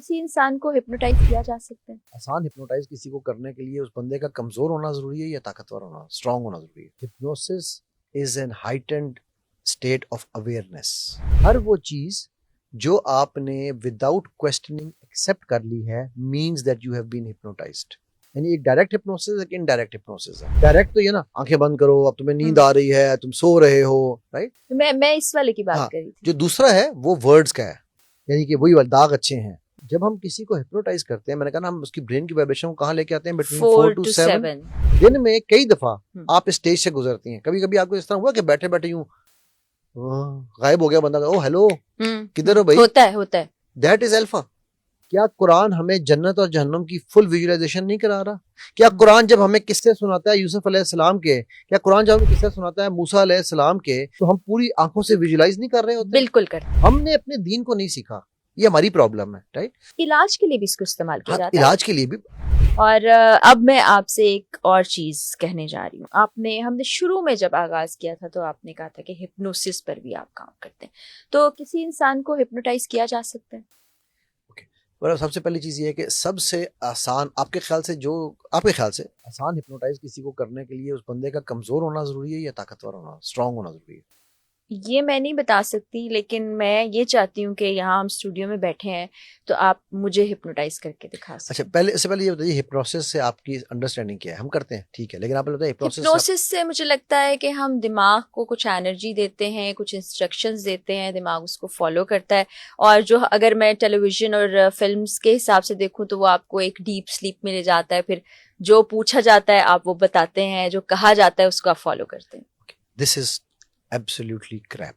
किसी इंसान को हिप्नोटाइज किया जा सकता है? आसान हिप्नोटाइज किसी को करने के लिए उस बंदे का कमजोर होना जरूरी है या ताकतवर होना, स्ट्रांग होना जरूरी है। Hypnosis is an heightened state of awareness. हर वो चीज जो आपने विदाउट क्वेश्चनिंग एक्सेप्ट कर ली है means that you have been hypnotised. यानी एक डायरेक्ट हिप्नोसिस एक इनडायरेक्ट हिप्नोसिस है। डायरेक्ट तो ये ना आंखें बंद करो, अब तुम्हें नींद आ रही है, तुम सो रहे हो, राइट। मैं इस वाले की बात हाँ, कर रही थी। जो दूसरा है वो वर्ड्स का है, यानी कि वही वाले दाग अच्छे हैं। जब हम किसी को हिप्नोटाइज करते हैं, मैंने कहा ना, हम उसकी ब्रेन की वाइब्रेशन को कहाँ लेके आते हैं? Between 4 to 7। दिन में कई दफा आप स्टेज से गुजरती हैं। कभी कभी आपको इस तरह हुआ कि बैठे बैठे यूं गायब हो गया बंदा, ओ हेलो किधर हो भाई? होता है। That is alpha. क्या कुरान हमें जन्नत और जहन्नम की फुल विजुअलाइजेशन नहीं करा रहा? क्या कुरान जब हमें किस्से सुनाता है यूसुफ अलैहिस्सलाम के, क्या कुरान जब हमें किस्से सुनाता है मूसा अलैहिस्सलाम के, तो हम पूरी आंखों से विजुअलाइज नहीं कर रहे होते? बिल्कुल कर। हमने अपने दीन को नहीं सीखा, ये हमारी प्रॉब्लम है, राइट। इलाज के लिए भी इसको इस्तेमाल किया जाता है। इलाज के लिए भी। और अब मैं आपसे एक और चीज कहने जा रही हूँ। हमने शुरू में जब आगाज किया था तो आपने कहा था कि हिप्नोसिस पर भी आप काम करते हैं, तो किसी इंसान को हिप्नोटाइज किया जा सकता है? और सबसे पहली चीज ये है कि सबसे आसान, आपके ख्याल से आसान हिप्नोटाइज किसी को करने के लिए उस बंदे का कमजोर होना जरूरी है या ताकतवर होना, स्ट्रांग होना जरूरी है? ये मैं नहीं बता सकती, लेकिन मैं ये चाहती हूँ कि यहाँ हम स्टूडियो में बैठे हैं तो आप मुझे हिप्नोटाइज करके दिखा सकते। अच्छा, इससे पहले ये बताइए, हिप्नोसिस से आपकी अंडरस्टैंडिंग क्या है? हम करते हैं, ठीक है, लेकिन आप बताइए हिप्नोसिस से मुझे लगता है कि हम दिमाग को कुछ एनर्जी देते हैं, कुछ इंस्ट्रक्शंस देते हैं, दिमाग उसको फॉलो करता है। और जो, अगर मैं टेलीविजन और फिल्म्स के हिसाब से देखूं तो वो आपको एक डीप स्लीप में ले जाता है, फिर जो पूछा जाता है आप वो बताते हैं, जो कहा जाता है उसको आप फॉलो करते हैं। This is absolutely crap.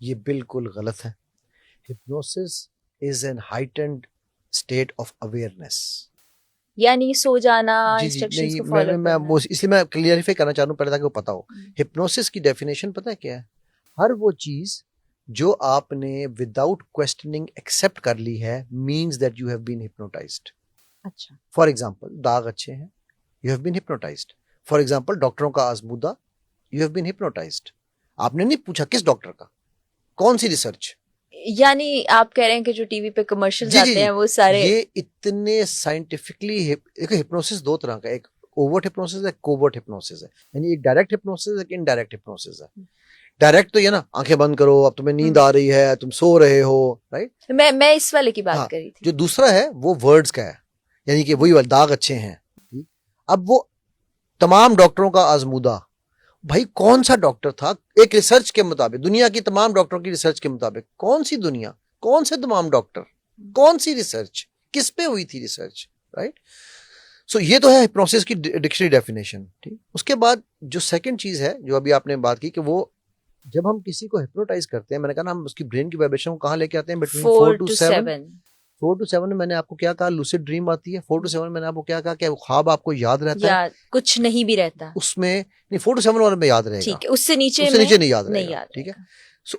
ये बिल्कुल गलत है। Hypnosis is an heightened state of awareness. यानी सो जाना, जी इंस्ट्रक्शंस नहीं, को फॉलो करना। इसलिए मैं क्लियरिफाई करना चाह रहा हूँ पहले, ताकि वो पता हो। हिप्नोसिस की डेफिनेशन पता है क्या है? हर वो चीज जो आपने विदाउट क्वेश्चनिंग एक्सेप्ट कर ली है means that you have been hypnotised. अच्छा। फॉर एग्जांपल, दाग अच्छे हैं, you have been hypnotised. For example, डॉक्टरों का आजमूदा, यू हैव बीन हिप्नोटाइज्ड। आपने नहीं पूछा किस डॉक्टर का, कौन सी रिसर्च। यानी आप कह रहे हैं कि जो टीवी पे कमर्शियल्स आते हैं वो सारे, ये इतने साइंटिफिकली। देखो, हिप्नोसिस दो तरह का, एक ओवर्ट हिप्नोसिस है, कोवर्ट हिप्नोसिस है। यानी एक डायरेक्ट हिप्नोसिस एक इनडायरेक्ट हिप्नोसिस है। डायरेक्ट तो ये ना आंखें बंद करो, अब तुम्हें नींद आ रही है, तुम सो रहे हो, राइट। मैं इस वाले की बात कर रही थी। जो दूसरा है वो वर्ड्स का है, यानी कि वही वाले दाग अच्छे हैं। अब वो तमाम डॉक्टरों का आजमूदा, भाई कौन सा डॉक्टर था? एक रिसर्च के मुताबिक, दुनिया की तमाम डॉक्टरों की रिसर्च के मुताबिक, कौन सी दुनिया, कौन से तमाम डॉक्टर, कौन सी रिसर्च, किस पे हुई थी रिसर्च, राइट। सो ये तो है हिप्नोसिस की डिक्शनरी डेफिनेशन, ठीक। उसके बाद जो सेकंड चीज है जो अभी आपने बात की, कि वो जब हम किसी को हिप्नोटाइज करते हैं, मैंने कहा ना, हम उसकी ब्रेन की वाइब्रेशन को कहाँ लेके आते हैं? Between 4 to 7। 4 to 7 में मैंने आपको क्या कहा? लूसिड ड्रीम आती है। 4 to 7 में मैंने आपको क्या कहा? कि ख्वाब आपको याद रहता है, कुछ नहीं भी रहता उसमें नहीं। 4 to 7 वाले में याद रहेगा, ठीक है, उससे नीचे नहीं याद रहेगा, ठीक है।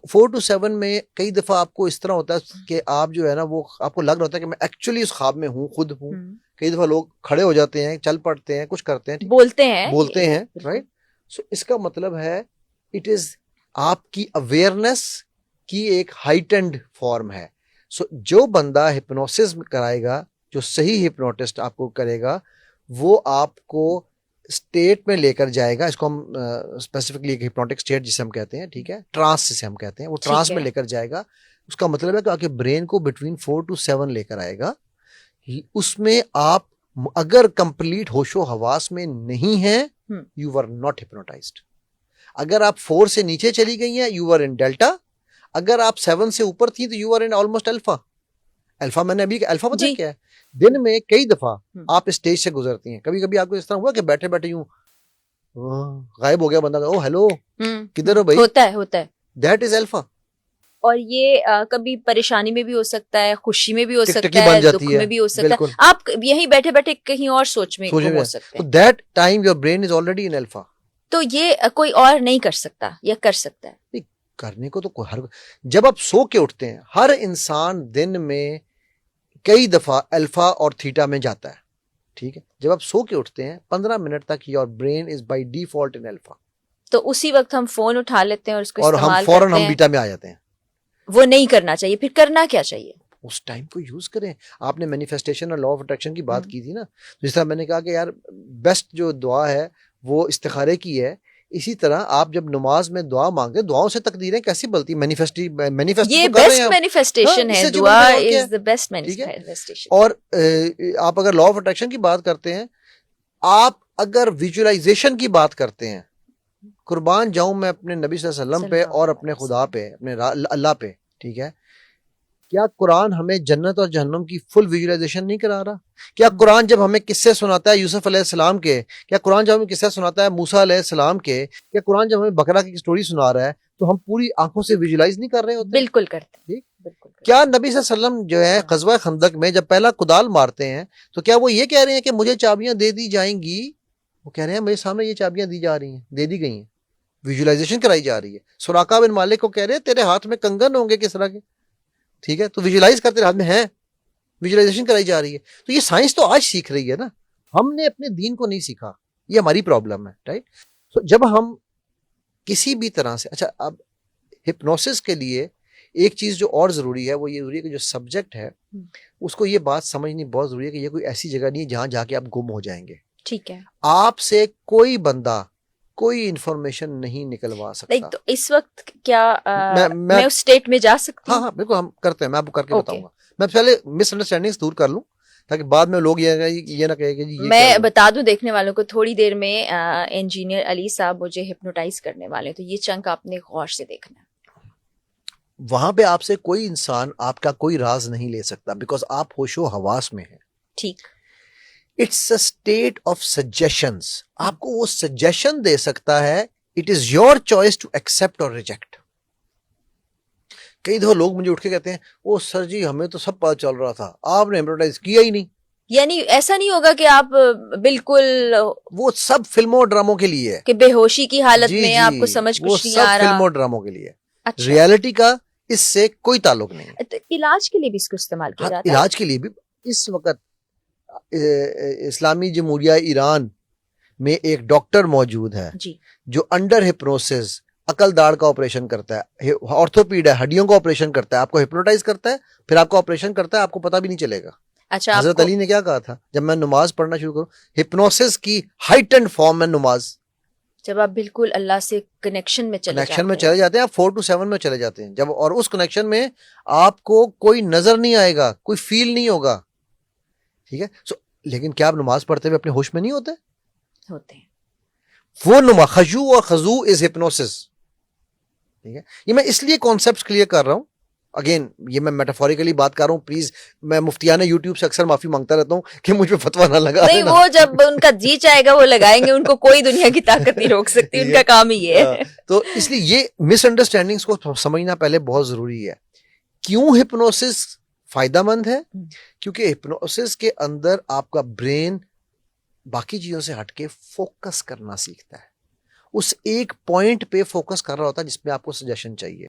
4 to 7 में कई दफा आपको इस तरह होता है कि आप जो है ना, वो आपको लग रहा होता है कि मैं एक्चुअली उस ख्वाब में हूँ, खुद हूँ। कई दफा लोग खड़े हो जाते हैं, चल पड़ते हैं, कुछ करते हैं, बोलते हैं, राइट। सो इसका मतलब है, इट इज आपकी अवेयरनेस की एक हाइटेंड फॉर्म है। सो जो बंदा हिप्नोसिस कराएगा, जो सही हिप्नोटिस्ट आपको करेगा, वो आपको स्टेट में लेकर जाएगा। इसको हम स्पेसिफिकली एक हिप्नोटिक स्टेट जिसे हम कहते हैं, ठीक है, ट्रांस जिसे हम कहते हैं, वो ट्रांस में लेकर जाएगा। उसका मतलब है कि आपके ब्रेन को बिटवीन 4 to 7 लेकर आएगा। उसमें आप अगर कंप्लीट होशो हवास में नहीं है, यू आर नॉट हिप्नोटाइज्ड। अगर आप 4 से नीचे चली गई हैं, यू आर इन डेल्टा। अगर आप 7 से ऊपर थी तो you are in almost alpha. Alpha मैंने अभी, अल्फा पता है क्या है? दिन में कई दफा आप स्टेज से गुजरती हैं। कभी कभी आपको इस तरह हुआ कि बैठे बैठे यूं गायब हो गया बंदा, ओ हेलो किधर हो भाई? होता है। That is alpha. और ये कभी परेशानी में भी हो सकता है, खुशी में भी हो सकता है, दुख में भी हो सकता है। आप यहीं बैठे बैठे कहीं और सोच में हो सकते हैं। That time your brain is already in alpha. तो ये कोई और नहीं कर सकता या कर सकता है? नहीं, करने को तो हर, जब आप सो के उठते हैं, हर इंसान दिन में कई दफा अल्फा और थीटा में जाता है, ठीक है। जब आप सो के उठते हैं 15 मिनट तक your brain is by default in alpha. तो उसी वक्त हम फोन उठा लेते हैं और उसको और हम फौरन हम बीटा में आ जाते हैं। वो नहीं करना चाहिए। फिर करना क्या चाहिए? उस टाइम को यूज करें। आपने मैनिफेस्टेशन और लॉ ऑफ अट्रैक्शन की बात की थी ना, तो जिस तरह मैंने कहा कि यार बेस्ट जो दुआ है वो इस्तिखारे की है, इसी तरह आप जब नमाज में दुआ मांगे, दुआओं से तकदीरें कैसी बलती, मैनिफेस्ट ये तो कर रहे बेस्ट हैं आप। मैनिफेस्टेशन है, इससे दुआ और क्या इज द बेस्ट ठीक है। मैनिफेस्टेशन। और आप अगर लॉ ऑफ अट्रैक्शन की बात करते हैं, आप अगर विजुअलाइजेशन की बात करते हैं, कुर्बान जाऊं मैं अपने नबी सल्लल्लाहु अलैहि वसल्लम पे और अपने खुदा पे, अपने अल्लाह पे, ठीक है, क्या कुरान हमें जन्नत और जहन्नम की फुल विजुअलाइजेशन नहीं करा रहा? क्या कुरान जब हमें किस्से सुनाता है यूसुफ अलैहिस्सलाम के, क्या कुरान जब हमें किस्से सुनाता है मूसा अलैहिस्सलाम के, क्या कुरान जब हमें बकरा की स्टोरी सुना रहा है, तो हम पूरी आंखों से विजुअलाइज नहीं कर रहे होते? बिल्कुल करते, ठीक। बिल्कुल करते। क्या नबी सल्लल्लाहु अलैहि वसल्लम जो है ग़ज़वा खंदक में जब पहला कुदाल मारते हैं, तो क्या वो ये कह रहे हैं कि मुझे चाबियां दे दी जाएंगी? वो कह रहे हैं मेरे सामने ये चाबियां दी जा रही हैं, दे दी गई हैं, विजुअलाइजेशन कराई जा रही है। सुराका बिन मालिक को कह रहे हैं तेरे हाथ में कंगन होंगे किस तरह के, ठीक है, तो विजुअलाइज करते हाथ में है, विजुअलाइजेशन कराई जा रही है। तो ये साइंस तो आज सीख रही है ना, हमने अपने दीन को नहीं सीखा, ये हमारी प्रॉब्लम है, राइट। तो जब हम किसी भी तरह से, अच्छा अब हिप्नोसिस के लिए एक चीज जो और जरूरी है वो ये जरूरी है कि जो सब्जेक्ट है उसको ये बात समझनी बहुत जरूरी है कि ये कोई ऐसी जगह नहीं है जहां जाके आप गुम हो जाएंगे। ठीक है। आपसे कोई बंदा कोई इंफॉर्मेशन नहीं निकलवा सकता। तो इस वक्त क्या मैं उस स्टेट में जा सकती हूँ? हाँ बिल्कुल हम करते हैं, मैं आपको करके बताऊंगा। मैं पहले मिसअंडरस्टैंडिंग्स दूर कर लूं ताकि बाद में लोग ये ना कहे कि ये मैं बता दूं देखने वालों को, थोड़ी देर में इंजीनियर अली साहब मुझे हिप्नोटाइज करने वाले हैं, तो ये चंक आपने गौर से देखना है। वहां पे आपसे कोई इंसान आपका कोई राज नहीं ले सकता, बिकॉज आप होशो हवास में हैं। ठीक। It's a state of suggestions, आपको वो सजेशन दे सकता है, it is your choice to accept और रिजेक्ट। कई दफा लोग मुझे उठ के कहते हैं ओ सर जी हमें तो सब पता चल रहा था, आपने हिप्नोटाइज किया ही नहीं। यानी ऐसा नहीं होगा कि आप बिल्कुल, वो सब फिल्मों और ड्रामों के लिए है कि बेहोशी की हालत में आपको समझ कुछ नहीं आ रहा, फिल्मों और ड्रामों के लिए। अच्छा। रियलिटी का इससे कोई ताल्लुक नहीं है। तो इलाज के लिए भी इसको इस्तेमाल किया जाता है? इलाज के लिए भी इस वक्त इस्लामी जमहूरिया ईरान में एक डॉक्टर मौजूद है जी, जो अंडर हिप्नोसिस अकल दाढ़ का ऑपरेशन करता है, ऑर्थोपीड है, हड्डियों का ऑपरेशन करता है, आपको हिप्नोटाइज करता है, फिर आपका ऑपरेशन करता है, आपको पता भी नहीं चलेगा। अच्छा, हजरत अली ने क्या कहा था जब मैं नमाज पढ़ना शुरू करूं, हिप्नोसिस की हाइटेंड फॉर्म है नमाज। जब आप बिल्कुल अल्लाह से कनेक्शन में चले जाते हैं, आप 4 to 7 में चले जाते हैं जब, और उस कनेक्शन में आपको कोई नजर नहीं आएगा, कोई फील नहीं होगा, ठीक है। सो लेकिन क्या आप नमाज पढ़ते हुए अपने होश में नहीं होते? होते हैं। वो नुमा खजू और खजू इज हिप्नोसिस, ठीक है। ये मैं इसलिए कॉन्सेप्ट क्लियर कर रहा हूं, अगेन ये मैं मेटाफोरिकली बात कर रहा हूं, प्लीज मैं मुफ्तियाना यूट्यूब से अक्सर माफी मांगता रहता हूं कि मुझ पे फतवा ना लगा नहीं, वो जब उनका जी चाहेगा वो लगाएंगे, उनको कोई दुनिया की ताकत नहीं रोक सकती, उनका काम ही ये है। तो इसलिए ये मिसअंडरस्टैंडिंग्स को समझना पहले बहुत जरूरी है। क्यों हिप्नोसिस फायदेमंद है? क्योंकि हिप्नोसिस के अंदर आपका ब्रेन बाकी चीजों से हटके फोकस करना सीखता है, उस एक पॉइंट पे फोकस कर रहा होता है जिसमें आपको सजेशन चाहिए।